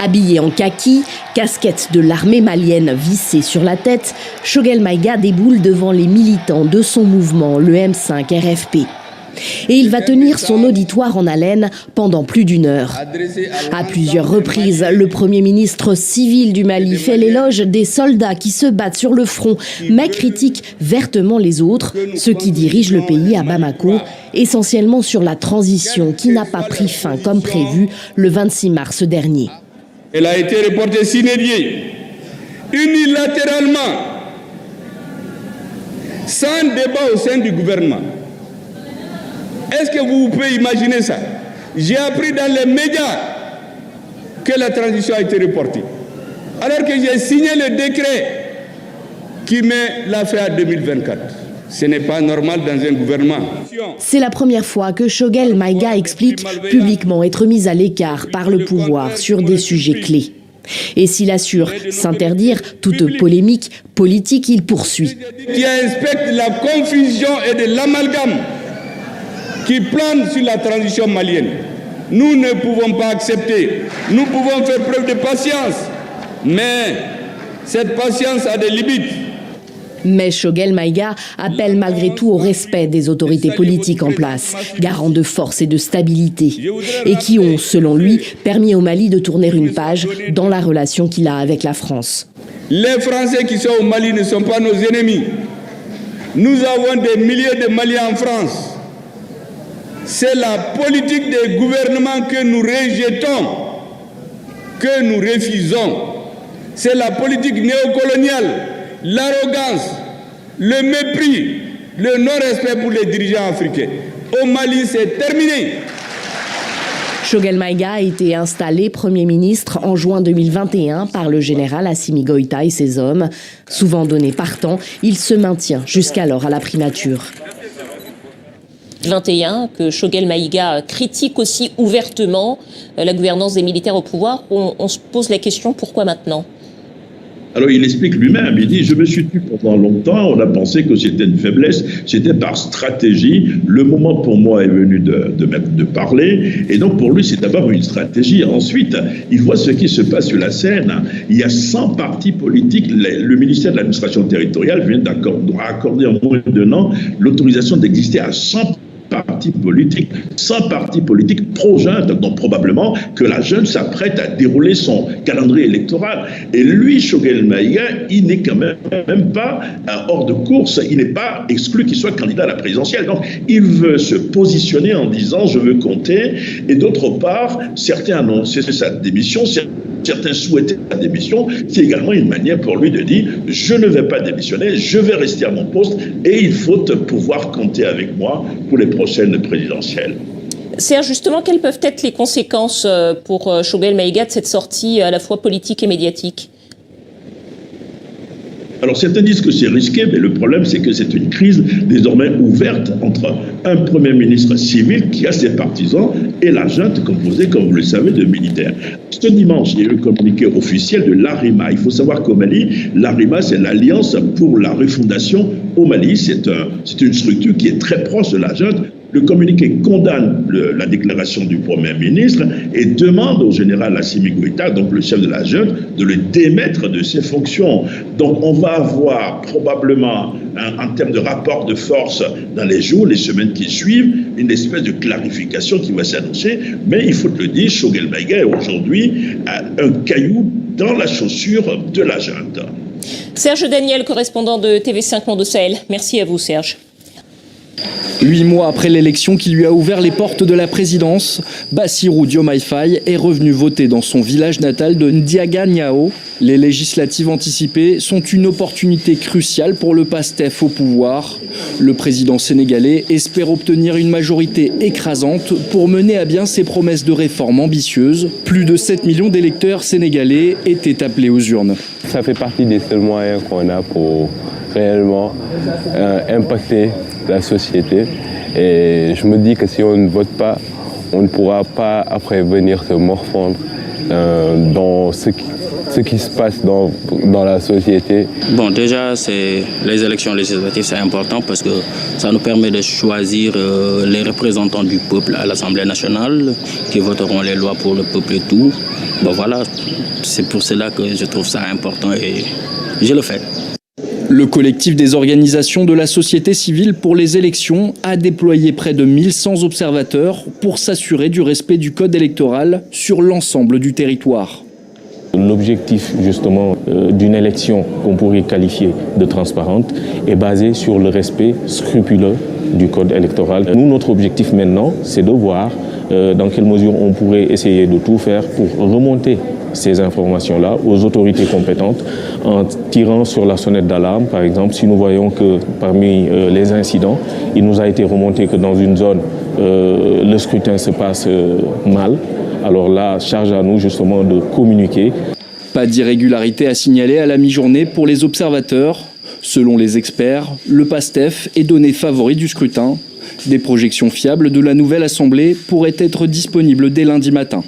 Habillé en kaki, casquette de l'armée malienne vissée sur la tête, Choguel Maïga déboule devant les militants de son mouvement, le M5 RFP. Et il va tenir son auditoire en haleine pendant plus d'une heure. À plusieurs reprises, le Premier ministre civil du Mali fait l'éloge des soldats qui se battent sur le front, mais critique vertement les autres, ceux qui dirigent le pays à Bamako, essentiellement sur la transition qui n'a pas pris fin comme prévu le 26 mars dernier. Elle a été reportée sine die, unilatéralement, sans débat au sein du gouvernement. Est-ce que vous pouvez imaginer ça? J'ai appris dans les médias que la transition a été reportée, alors que j'ai signé le décret qui met la fin à 2024. Ce n'est pas normal dans un gouvernement. C'est la première fois que Choguel Maïga explique publiquement être mis à l'écart par le pouvoir sur des sujets clés. Et s'il assure s'interdire toute polémique politique, il poursuit. Qui inspecte la confusion et de l'amalgame qui plane sur la transition malienne. Nous ne pouvons pas accepter. Nous pouvons faire preuve de patience, mais cette patience a des limites. Mais Choguel Maïga appelle malgré tout au respect des autorités politiques en place, garants de force et de stabilité, et qui ont, selon lui, permis au Mali de tourner une page dans la relation qu'il a avec la France. Les Français qui sont au Mali ne sont pas nos ennemis. Nous avons des milliers de Maliens en France. C'est la politique des gouvernements que nous rejetons, que nous refusons. C'est la politique néocoloniale, l'arrogance, le mépris, le non-respect pour les dirigeants africains. Au Mali, c'est terminé. Choguel Maïga a été installé Premier ministre en juin 2021 par le général Assimi Goïta et ses hommes. Souvent donné partant, il se maintient jusqu'alors à la primature. 21, que Choguel Maïga critique aussi ouvertement la gouvernance des militaires au pouvoir. On se pose la question, pourquoi maintenant ? Alors il explique lui-même, il dit « Je me suis tue pendant longtemps, on a pensé que c'était une faiblesse, c'était par stratégie. Le moment pour moi est venu de parler. Et donc pour lui, c'est d'abord une stratégie. Ensuite, il voit ce qui se passe sur la scène. Il y a 100 partis politiques. Le ministère de l'administration territoriale vient d'accorder en moins d'un an l'autorisation d'exister à 100 partis politiques, 100 partis politiques pro-junte, donc probablement que la junte s'apprête à dérouler son calendrier électoral. Et lui, Choguel Maïga, il n'est quand même pas hors de course, il n'est pas exclu qu'il soit candidat à la présidentielle. Donc il veut se positionner en disant « je veux compter ». Et d'autre part, certains annoncent sa démission, certains souhaitaient la démission. C'est également une manière pour lui de dire « je ne vais pas démissionner, je vais rester à mon poste et il faut pouvoir compter avec moi pour les prochaines présidentielles ». Serge, justement, quelles peuvent être les conséquences pour Choguel Maïga de cette sortie à la fois politique et médiatique ? Alors certains disent que c'est risqué, mais le problème c'est que c'est une crise désormais ouverte entre un Premier ministre civil qui a ses partisans et la junte composée, comme vous le savez, de militaires. Ce dimanche, il y a eu le communiqué officiel de l'ARIMA. Il faut savoir qu'au Mali, l'ARIMA, c'est l'Alliance pour la refondation au Mali. C'est une structure qui est très proche de la junte. Le communiqué condamne la déclaration du Premier ministre et demande au général Assimi Goïta, donc le chef de la junte, de le démettre de ses fonctions. Donc on va avoir probablement, en termes de rapport de force dans les jours, les semaines qui suivent, une espèce de clarification qui va s'annoncer. Mais il faut le dire, Choguel Maïga est aujourd'hui un caillou dans la chaussure de la junte. Serge Daniel, correspondant de TV5 Monde Sahel. Merci à vous, Serge. 8 mois après l'élection qui lui a ouvert les portes de la présidence, Bassirou Diomaye Faye est revenu voter dans son village natal de Ndiaganiao. Les législatives anticipées sont une opportunité cruciale pour le PASTEF au pouvoir. Le président sénégalais espère obtenir une majorité écrasante pour mener à bien ses promesses de réformes ambitieuses. Plus de 7 millions d'électeurs sénégalais étaient appelés aux urnes. Ça fait partie des seuls moyens qu'on a pour réellement impacter la société. Et je me dis que si on ne vote pas, on ne pourra pas après venir se morfondre dans ce ce qui se passe dans la société. Bon, déjà, les élections législatives, c'est important parce que ça nous permet de choisir les représentants du peuple à l'Assemblée nationale qui voteront les lois pour le peuple et tout. Bon, voilà, c'est pour cela que je trouve ça important et je le fais. Le collectif des organisations de la société civile pour les élections a déployé près de 1100 observateurs pour s'assurer du respect du code électoral sur l'ensemble du territoire. L'objectif justement d'une élection qu'on pourrait qualifier de transparente est basé sur le respect scrupuleux du code électoral. Nous, notre objectif maintenant, c'est de voir dans quelle mesure on pourrait essayer de tout faire pour remonter ces informations-là aux autorités compétentes en tirant sur la sonnette d'alarme. Par exemple, si nous voyons que parmi les incidents, il nous a été remonté que dans une zone, le scrutin se passe mal. Alors là, charge à nous justement de communiquer. Pas d'irrégularité à signaler à la mi-journée pour les observateurs. Selon les experts, le PASTEF est donné favori du scrutin. Des projections fiables de la nouvelle Assemblée pourraient être disponibles dès lundi matin.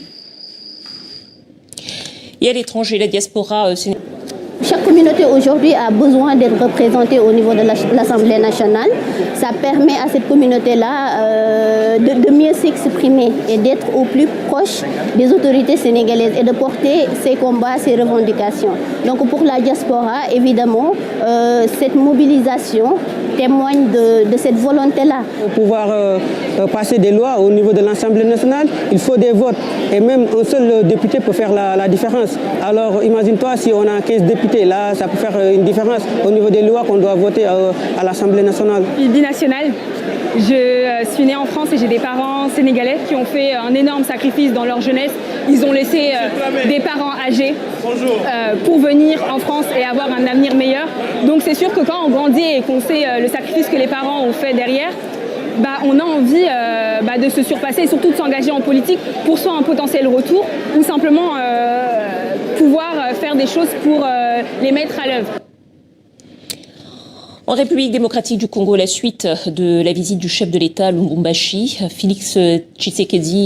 Et à l'étranger, la diaspora... Chaque communauté aujourd'hui a besoin d'être représentée au niveau de l'Assemblée nationale. Ça permet à cette communauté-là de mieux s'exprimer et d'être au plus proche des autorités sénégalaises et de porter ses combats, ses revendications. Donc pour la diaspora, évidemment, cette mobilisation témoigne de cette volonté-là. Pour pouvoir passer des lois au niveau de l'Assemblée nationale, il faut des votes. Et même un seul député peut faire la différence. Alors imagine-toi si on a 15 députés, là ça peut faire une différence au niveau des lois qu'on doit voter à l'Assemblée nationale. Je suis binationale. Je suis née en France et j'ai des parents sénégalais qui ont fait un énorme sacrifice dans leur jeunesse. Ils ont laissé des parents âgés pour venir en France et avoir un avenir meilleur. Donc c'est sûr que quand on grandit et qu'on sait le sacrifice que les parents ont fait derrière, on a envie de se surpasser et surtout de s'engager en politique pour soit un potentiel retour ou simplement pouvoir faire des choses pour les mettre à l'œuvre. En République démocratique du Congo, la suite de la visite du chef de l'État à Lubumbashi, Félix Tshisekedi